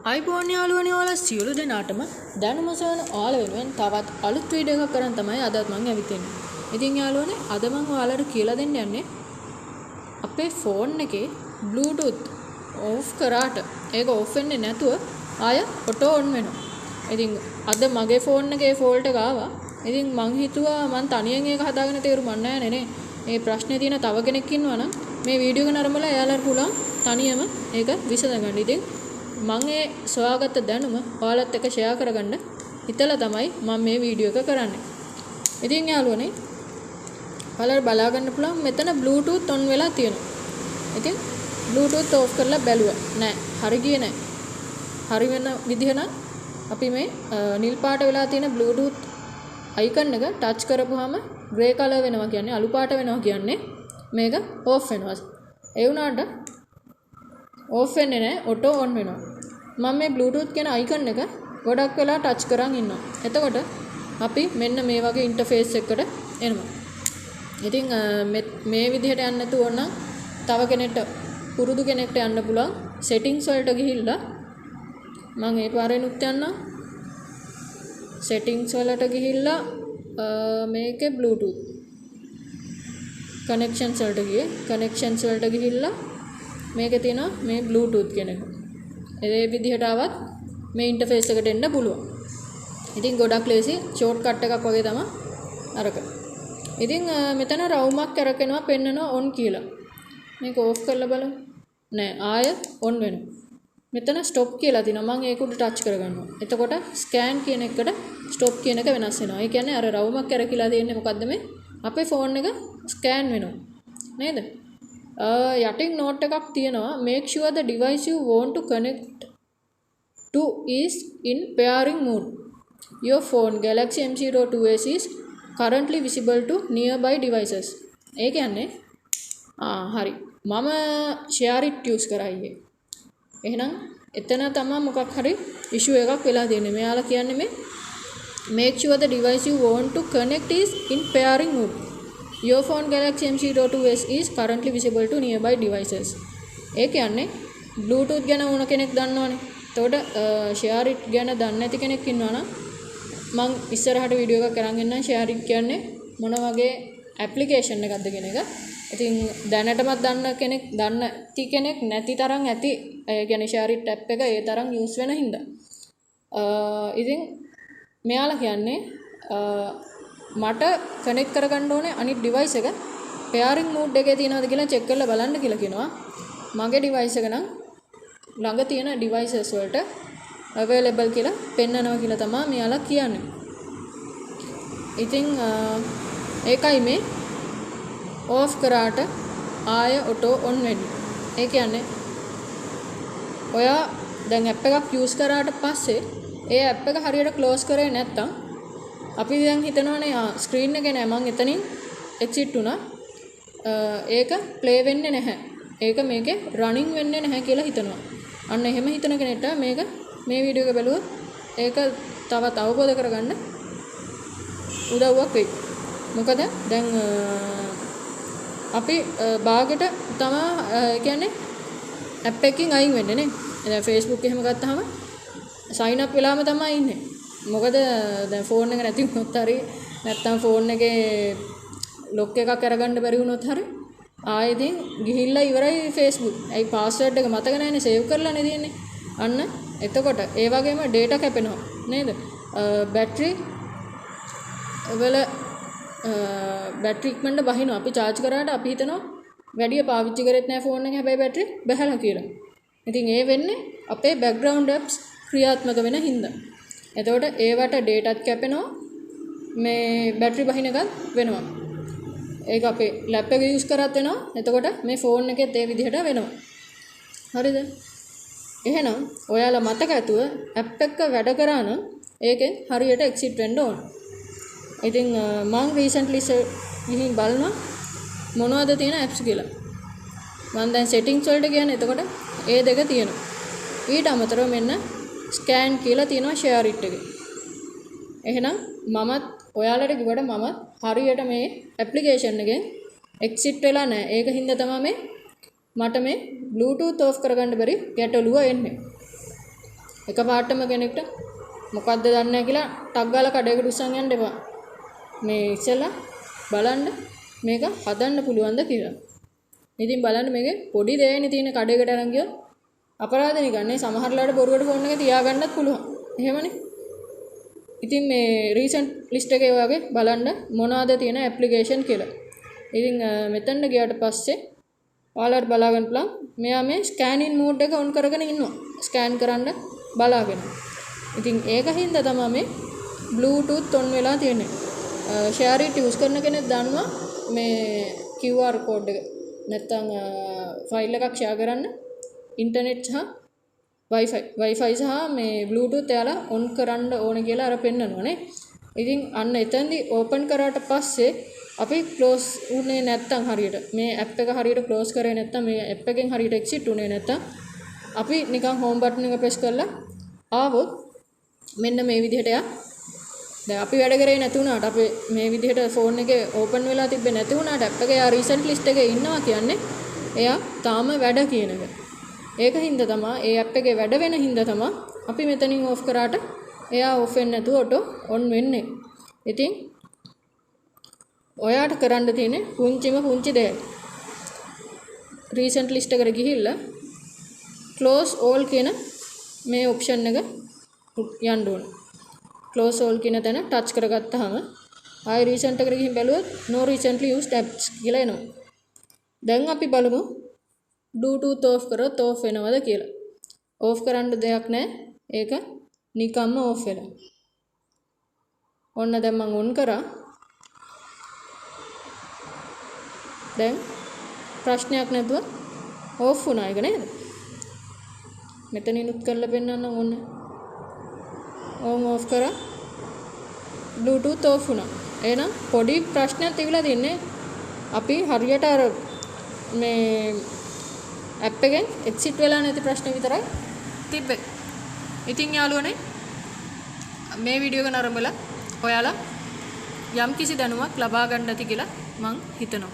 අයිබෝන් යාළුවනේ ඔයාලා සියලු දෙනාටම දැනුම සොයන ඔයාලා වෙනුවෙන් තවත් අලුත් වීඩියෝ එකක් කරන් තමයි අදත් මම ඇවිත් ඉන්නේ. ඉතින් යාළුවනේ අද මම ඔයාලට කියලා දෙන්න යන්නේ අපේ ෆෝන් එකේ Bluetooth off කරාට ඒක off වෙන්නේ නැතුව ආය ඔටෝ on වෙනවා. ඉතින් අද මගේ ෆෝන් එකේ ෆෝල්ට් එක ආවා. ඉතින් මං හිතුවා මං තනියෙන් ඒක හදාගෙන තේරුම් නැහැ නේ. මේ ප්‍රශ්නේ තියෙන තව කෙනෙක් ඉන්නවා නම් මේ වීඩියෝ එක නරඹලා එයාලට පුළුවන් තනියම ඒක විසඳගන්න. ඉතින් මම ඒ සොයාගත්ත දැනුම ඔයාලත් එක්ක ෂෙයා කරගන්න හිතලා තමයි මම මේ වීඩියෝ එක කරන්නේ. ඉතින් යාළුවනේ ඔයාලට බලා ගන්න පුළුවන් මෙතන Bluetooth on වෙලා තියෙනවා. ඉතින් Bluetooth off කරලා බැලුවා. නෑ, හරි ගියේ නෑ. හරි වෙන විදිහ නම් අපි මේ නිල් පාට වෙලා තියෙන Bluetooth icon එක ටච් කරපුවාම grey color වෙනවා කියන්නේ අලු පාට වෙනවා කියන්නේ මේක off වෙනවා. ඒ වුණාට off වෙන්නේ නැහැ, auto on වෙනවා. මම මේ Bluetooth කියන icon එක ගොඩක් වෙලා ටච් කරන් ඉන්නවා. එතකොට අපි මෙන්න මේ වගේ ඉන්ටර්ෆේස් එකකට එනවා. ඉතින් මේ විදිහට යන්න නැතුව නම් තව කෙනෙක්ට පුරුදු කෙනෙක්ට යන්න පුළුවන් settings වලට ගිහිල්ලා මම ඒ පාරෙන් උත් යන්නම්. settings වලට ගිහිල්ලා මේකේ Bluetooth connections වලට ගියේ. connections වලට ගිහිල්ලා මේකේ තියෙනවා මේ Bluetooth කියන එක. ඒ විදිහට ආවත් මේ ඉන්ටර්ෆේස් එකට එන්න පුළුවන්. ඉතින් ගොඩක් ලේසි ෂෝට්කට් එකක් වගේ තමයි අරක. ඉතින් මෙතන රවුමක් කරකිනවා පෙන්නනවා on කියලා. මේක ඕෆ් කරලා බලමු. නෑ, ආය on වෙනවා. මෙතන stop කියලා තියෙනවා. මම ඒක උඩ ටච් කරගන්නවා. එතකොට scan කියන එකට stop කියන එක වෙනස් වෙනවා. ඒ කියන්නේ අර රවුමක් කරකිලා තියෙන්නේ මොකද්ද මේ? අපේ ෆෝන් එක scan වෙනවා. නේද? යටින් note එකක් තියෙනවා. Make sure the device you want to connect to is in pairing mode. Your phone Galaxy M02s is currently visible to nearby devices. ඒ කියන්නේ හරි. මම share it use කරායේ. එහෙනම් එතන තමයි මොකක් හරි issue එකක් වෙලා තියෙන්නේ. මෙයාලා කියන්නේ මේ make sure the device you want to connect is in pairing mode. Your phone Galaxy M02s is currently visible to nearby devices. ඒ කියන්නේ Bluetooth ගැන ඕන කෙනෙක් දන්නවනේ. එතකොට share it ගැන දන්නේ නැති කෙනෙක් ඉන්නවා නම් මම ඉස්සරහට වීඩියෝ එකක් කරන් ඉන්නම් share it කියන්නේ මොන වගේ ඇප්ලිකේෂන් එකක්ද කියන එක. ඉතින් දැනටමත් දන්න කෙනෙක් නැති තරම් ඇති. ඒ කියන්නේ share it app එක ඒ තරම් use වෙන හින්දා. ඉතින් මෙයාලා කියන්නේ මට කනෙක්ට් කරගන්න ඕනේ අනිත් ඩිවයිස් එක pairing mode එකේ තියෙනවද කියලා චෙක් කරලා බලන්න කියලා කියනවා. මගේ ඩිවයිස් එක නම් ළඟ තියෙන devices වලට available කියලා පෙන්නනවා කියලා තමයි මෙයාලා කියන්නේ. ඉතින් ඒකයි මේ off කරාට ආය auto on වෙන්නේ. ඒ කියන්නේ ඔයා දැන් app එකක් use කරාට පස්සේ ඒ app එක හරියට close කරේ නැත්තම් අපි දැන් හිතනවානේ ස්ක්‍රීන් එකේ නෑ මං එතනින් exit වුණා. ඒක play වෙන්නේ නැහැ. ඒක මේකේ running වෙන්නේ නැහැ කියලා හිතනවා. අන්න එහෙම හිතන කෙනෙක්ට මේක මේ වීඩියෝ එක බලුවොත් ඒක තවත් අවබෝධ කරගන්න උදව්වක් වෙයි. මොකද දැන් අපි බාගෙට තමයි කියන්නේ app එකකින් අයින් වෙන්නේ නේ. දැන් Facebook එහෙම ගත්තාම sign up වෙලාම තමයි ඉන්නේ. මොකද දැන් ෆෝන් එක නැති වුණොත් හරි නැත්තම් ෆෝන් එකේ ලොක් එකක් අරගන්න බැරි වුණොත් හරි ආයෙදින් ගිහිල්ලා ඉවරයි Facebook. ඒ පාස්වර්ඩ් එක මතක නැහැනේ සේව් කරලානේ තියෙන්නේ. අන්න එතකොට ඒ වගේම data කැපෙනවා නේද? බැටරි වල බැටරි ඉක්මනට බහිනවා. අපි charge කරාට අපි හිතනවා වැඩිය පාවිච්චි කරෙත් නැහැ ෆෝන් එක හැබැයි බැටරි බහැලා කියලා. ඉතින් ඒ වෙන්නේ අපේ background apps ක්‍රියාත්මක වෙන හින්දා. එතකොට ඒවට ඩේටාත් කැපෙනවා මේ බැටරි බහින එකත් වෙනවා. ඒක අපේ ලැප් එක යූස් කරත් වෙනවා. එතකොට මේ ෆෝන් එකෙත් ඒ විදිහට වෙනවා. හරිද? එහෙනම් ඔයාලා මතක ඇතුව ඇප් එක වැඩ කරා නම් ඒකෙන් හරියට එක්සිට් වෙන්න ඕන. ඉතින් මම රීසන්ට්ලි ගිහින් බලනවා මොනවද තියෙන ඇප්ස් කියලා. මම දැන් settings වලට ගියන. එතකොට ඒ දෙක තියෙනවා. ඊට අමතරව මෙන්න scan කියලා තියෙනවා share it එකේ. එහෙනම් මමත් ඔයාලට කිව්වට මම හරියට මේ ඇප්ලිකේෂන් එකෙන් exit වෙලා නැහැ. ඒක හින්දා තමයි මට මේ Bluetooth off කරගන්න බැරි ගැටලුව එන්නේ. එකපාරටම කෙනෙක්ට මොකද්ද දන්නේ නැහැ කියලා ටක් ගාලා කඩේකට උස්සන් යන්න එපා. මේ ඉස්සෙල්ලා බලන්න මේක හදන්න පුළුවන්ද කියලා. ඉතින් බලන්න මේකේ පොඩි දෙයක්නේ තියෙන කඩේකට අරන් ගියොත් අපරාධ නිකන්නේ සමහරලාට බොරුවට ෆෝන් එක තියාගන්නත් පුළුවන්. එහෙමනේ. ඉතින් මේ රීසන්ට් ලිස්ට් එකේ වගේ බලන්න මොනවද තියෙන ඇප්ලිකේෂන් කියලා. ඉතින් මෙතනට ගියාට පස්සේ ඔයාලට බලා ගන්න පුළුවන් මෙයා මේ ස්කෑනින් මෝඩ් එක ඔන් කරගෙන ඉන්නවා. ස්කෑන් කරන්න බලාගෙන. ඉතින් ඒකින්ද තමයි මේ බ්ලූටූත් ඔන් වෙලා තියෙන්නේ. ෂෙයාර් ඉට් යූස් කරන කෙනෙක් දන්නවා මේ QR කෝඩ් එක නැත්තම් ෆයිල් එකක් ෂෙයා කරන්න ඉන්ටර්නෙට් සහ Wi-Fi සහ මේ බ්ලූටූත් එයාලා ඔන් කරන්න ඕන කියලා අර පෙන්නනවා නේ. ඉතින් අන්න එතෙන්දී ඕපන් කරාට පස්සේ අපි ක්ලෝස් උනේ නැත්තම් හරියට මේ ඇප් එක හරියට ක්ලෝස් කරේ නැත්තම් මේ ඇප් එකෙන් හරියට එක්සිට් උනේ නැත්තම් අපි නිකන් හෝම් බටන් එක ප්‍රෙස් කරලා ආවොත් මෙන්න මේ විදිහට එයා දැන් අපි වැඩ කරේ නැති වුණාට අපි මේ විදිහට ෆෝන් එකේ ඕපන් වෙලා තිබ්බේ නැති වුණාට ඇප් එකේ එයා රීසන්ට් ලිස්ට් එකේ ඉන්නවා කියන්නේ එයා තාම වැඩ කියන එක. ඒකින්ද තමයි ඒ ඇප් එකේ වැඩ වෙන හින්දා තමයි අපි මෙතනින් ඕෆ් කරාට එයා ඕෆ් වෙන්නේ නැතුව ඔටෝ ඔන් වෙන්නේ. ඉතින් ඔයාට කරන්න තියෙන්නේ පුංචිම පුංචි දෙයක්. රීසන්ට් ලිස්ට් එකට ගිහිල්ලා ක්ලෝස් ඕල් කියන මේ ඔප්ෂන් එක යන්න ඕන. ක්ලෝස් ඕල් කියන තැන ටච් කරගත්තාම ආයි රීසන්ට් එකට ගිහින් බැලුවොත් no recently used apps කියලා එනවා. දැන් අපි බලමු බ්ලූටූත් ඕෆ් කරොත් ඕෆ් වෙනවද කියලා. ඕෆ් කරන්න දෙයක් නැහැ. ඒක නිකම්ම ඕෆ් වෙනවා. ඔන්න දැන් මම ඔන් කරා. දැන් ප්‍රශ්නයක් නැතුව ඕෆ් වුණා ඒක නේද? මෙතනිනුත් කරලා පෙන්නන්නම් ඔන්න. ඕන් ඕෆ් කරා. බ්ලූටූත් ඕෆ් වුණා. එහෙනම් පොඩි ප්‍රශ්නයක් තිබිලා තින්නේ අපි හරියට අර මේ ඇප් එකෙන් එක්සිට් වෙලා නැති ප්‍රශ්න විතරයි තිබ්බේ. ඉතින් යාළුවනේ මේ වීඩියෝ එක නරඹලා ඔයාලා යම් කිසි දැනුමක් ලබා ගන්න ඇති කියලා මං හිතනවා.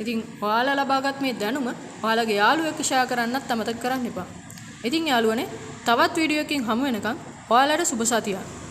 ඉතින් ඔයාලා ලබාගත් මේ දැනුම ඔයාලගේ යාළුවෙක්ට ෂෙයා කරන්නත් අමතක කරන්න එපා. ඉතින් යාළුවනේ තවත් වීඩියෝ එකකින් හමු වෙනකන් ඔයාලට සුබ සතියක්.